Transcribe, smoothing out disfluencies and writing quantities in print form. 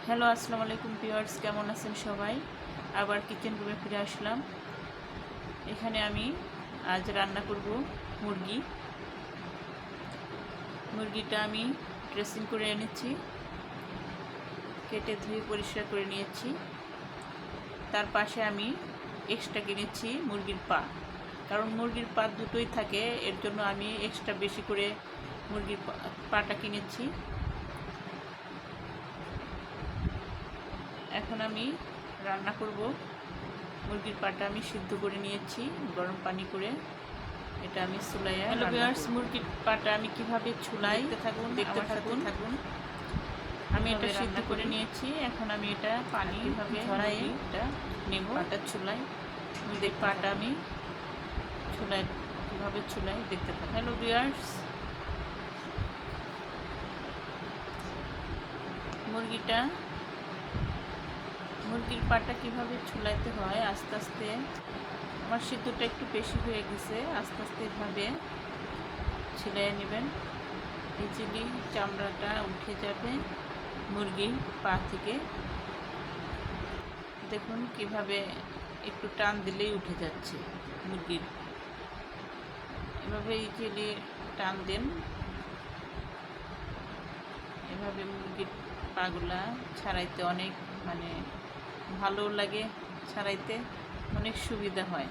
Hello, আসসালামু আলাইকুম viewers, কেমন আছেন সবাই? আবার কিচেন রুমে ফিরে আসলাম। এখানে আমি আজ রান্না করব মুরগিটা আমি ড্রেসিং করে এনেছি, কেটে ধুয়ে পরিষ্কার করে নিয়েছি। তার পাশে আমি এক্সট্রা কিনেছি মুরগির পা, কারণ মুরগির পা দুটোই থাকে, এর জন্য আমি এক্সট্রা বেশি করে মুরগির পাটা কিনেছি। এখন আমি রান্না করব। মুরগির পাটা আমি সিদ্ধ করে নিয়েছি গরম পানি করে। এটা আমি চুলায়। হ্যালো ভিউয়ার্স, মুরগির পাটা আমি কিভাবে চুলাই দেখতে থাকুন। আমি এটা সিদ্ধ করে নিয়েছি। এখন আমি এটা পানি ঝরাই এটা নেব। পাটা চুলাই পাটা আমি চুলাই কিভাবে চুলাই দেখতে থাকুন। হ্যালো ভিউয়ার্স, মুরগির পাটা কিভাবে চুলাইতে হয়, আস্তে আস্তে আমার সিদ্ধটা একটু বেশি হয়ে গেছে। আস্তে আস্তে এভাবে ছিলাই নেবেন, ইজিলি চামড়াটা উঠে যাবে মুরগির পা থেকে। দেখুন কিভাবে একটু টান দিলেই উঠে যাচ্ছে মুরগির। এভাবে ইজিলি টান দেন। এভাবে মুরগির পাগুলা ছাড়াইতে অনেক ভালো লাগে, ছাড়াইতে অনেক সুবিধা হয়।